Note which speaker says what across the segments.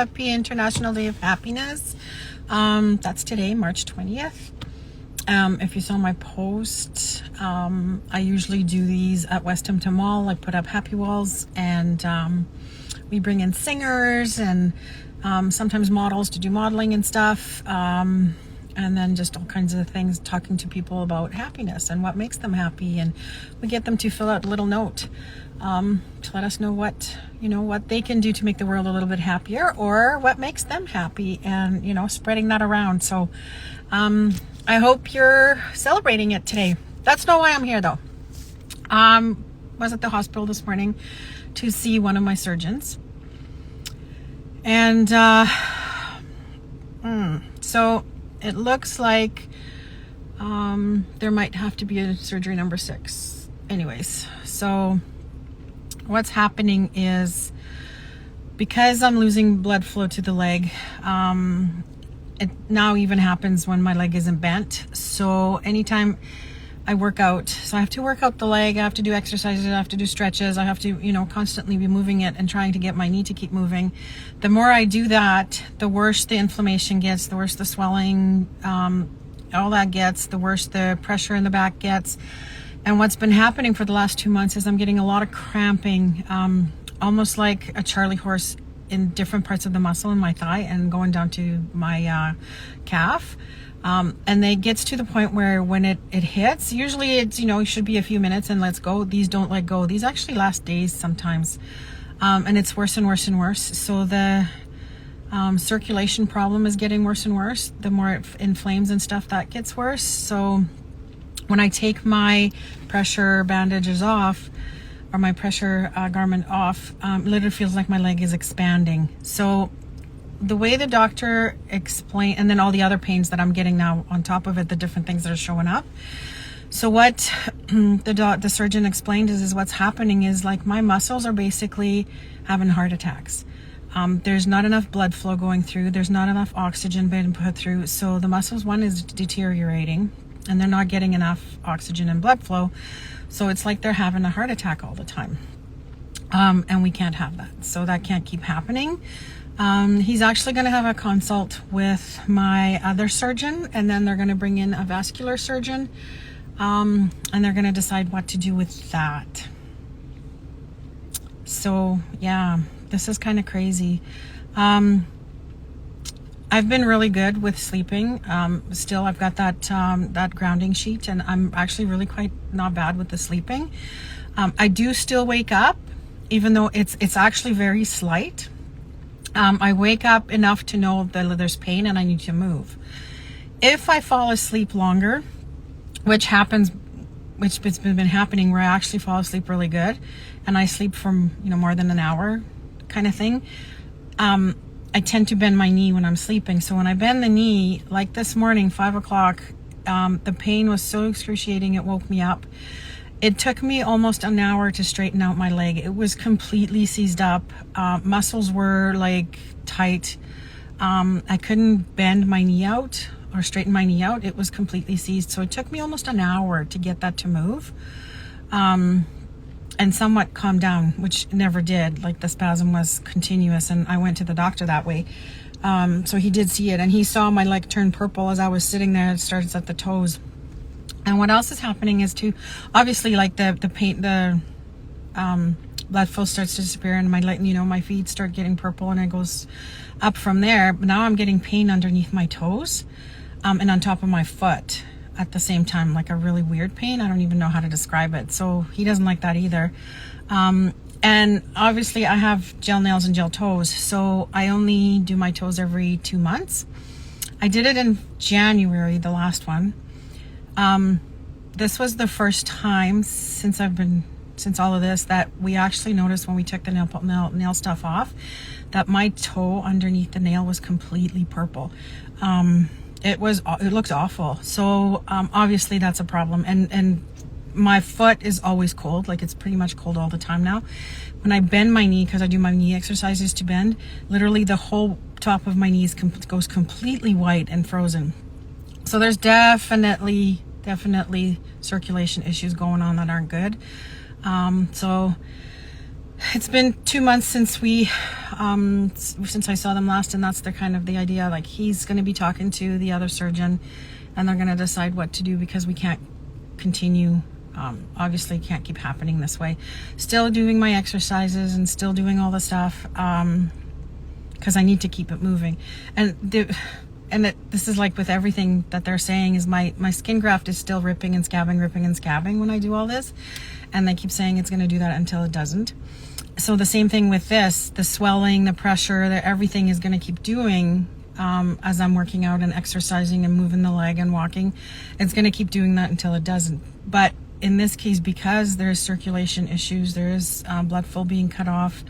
Speaker 1: Happy International Day of Happiness. That's today, March 20th. If you saw my post, I usually do these at Westhampton Mall. I put up happy walls, and we bring in singers and sometimes models to do modeling and stuff. And then just all kinds of things, talking to people about happiness and what makes them happy. And we get them to fill out a little note to let us know what they can do to make the world a little bit happier, or what makes them happy, and spreading that around. So I hope you're celebrating it today. That's not why I'm here though. Was at the hospital this morning to see one of my surgeons, and so it looks like there might have to be a surgery number 6. Anyways, so what's happening is, because I'm losing blood flow to the leg, it now even happens when my leg isn't bent. So anytime I work out, so I have to work out the leg, I have to do exercises, I have to do stretches, I have to, constantly be moving it and trying to get my knee to keep moving. The more I do that, the worse the inflammation gets, the worse the swelling, all that gets, the worse the pressure in the back gets. And what's been happening for the last 2 months is I'm getting a lot of cramping, almost like a Charlie horse, in different parts of the muscle in my thigh and going down to my calf. And it gets to the point where when it hits, usually it's, it should be a few minutes and let's go. These don't let go. These actually last days sometimes. And it's worse and worse and worse. So the circulation problem is getting worse and worse. The more it inflames and stuff, that gets worse. So when I take my pressure bandages off, or my pressure garment off, literally feels like my leg is expanding. So the way the doctor explained, and then all the other pains that I'm getting now on top of it, the different things that are showing up. So what the surgeon explained is what's happening is, like, my muscles are basically having heart attacks. There's not enough blood flow going through. There's not enough oxygen being put through. So the muscles, one, is deteriorating, and they're not getting enough oxygen and blood flow. So it's like they're having a heart attack all the time. And we can't have that. So that can't keep happening. He's actually going to have a consult with my other surgeon, and then they're going to bring in a vascular surgeon, and they're going to decide what to do with that. So yeah, this is kind of crazy. I've been really good with sleeping. Still, I've got that grounding sheet, and I'm actually really quite not bad with the sleeping. I do still wake up, even though it's actually very slight. I wake up enough to know that there's pain and I need to move. If I fall asleep longer, which it's been happening, where I actually fall asleep really good, and I sleep for more than an hour, kind of thing. I tend to bend my knee when I'm sleeping. So when I bend the knee, like this morning, 5 o'clock, the pain was so excruciating, it woke me up. It took me almost an hour to straighten out my leg. It was completely seized up. Muscles were like tight. I couldn't bend my knee out or straighten my knee out. It was completely seized. So it took me almost an hour to get that to move. And somewhat calmed down, which never did. Like, the spasm was continuous, and I went to the doctor that way. So he did see it, and he saw my leg turn purple as I was sitting there. It starts at the toes. And what else is happening is, too, obviously, like the pain, the blood flow starts to disappear, and my leg, my feet start getting purple, and it goes up from there. But now I'm getting pain underneath my toes, and on top of my foot at the same time, like a really weird pain. I don't even know how to describe it. So he doesn't like that either. And obviously I have gel nails and gel toes, so I only do my toes every 2 months. I did it in January, the last one. This was the first time since all of this that we actually noticed, when we took the nail stuff off, that my toe underneath the nail was completely purple. It looked awful. So obviously that's a problem. And my foot is always cold. Like, it's pretty much cold all the time now. When I bend my knee, because I do my knee exercises to bend, literally the whole top of my knees goes completely white and frozen. So there's definitely circulation issues going on that aren't good. So it's been 2 months since we since I saw them last, and that's the idea. Like, he's going to be talking to the other surgeon, and they're going to decide what to do, because we can't continue. Obviously can't keep happening this way. Still doing my exercises and still doing all the stuff, because I need to keep it moving. And this is like with everything that they're saying, is my skin graft is still ripping and scabbing when I do all this, and they keep saying it's going to do that until it doesn't. So the same thing with this, the swelling, the pressure, everything is going to keep doing, as I'm working out and exercising and moving the leg and walking. It's going to keep doing that until it doesn't. But in this case, because there's circulation issues, there is blood flow being cut off,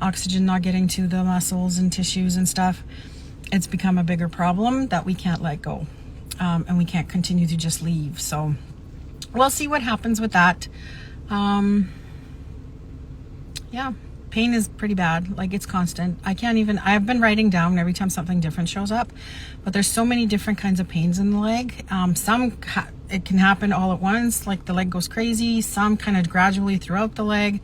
Speaker 1: oxygen not getting to the muscles and tissues and stuff, it's become a bigger problem that we can't let go, and we can't continue to just leave. So we'll see what happens with that. Yeah, pain is pretty bad. Like, it's constant. I've been writing down every time something different shows up, but there's so many different kinds of pains in the leg. It can happen all at once, like the leg goes crazy. Some kind of gradually throughout the leg.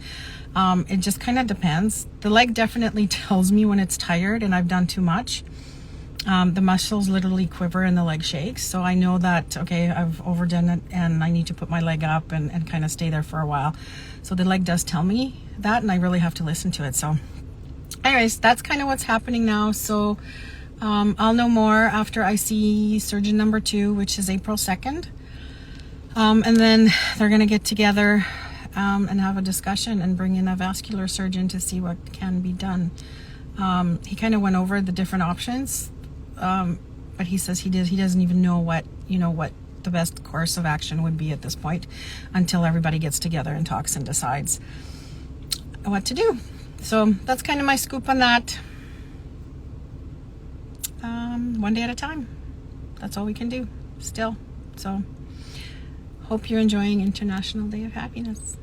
Speaker 1: It just kind of depends. The leg definitely tells me when it's tired and I've done too much. The muscles literally quiver and the leg shakes. So I know that, okay, I've overdone it and I need to put my leg up and kind of stay there for a while. So the leg does tell me that, and I really have to listen to it. So anyways, that's kind of what's happening now. So I'll know more after I see surgeon number 2, which is April 2nd. And then they're going to get together and have a discussion and bring in a vascular surgeon to see what can be done. He kind of went over the different options, but he says he doesn't even know what the best course of action would be at this point, until everybody gets together and talks and decides what to do. So that's kind of my scoop on that. One day at a time. That's all we can do still. So hope you're enjoying International Day of Happiness.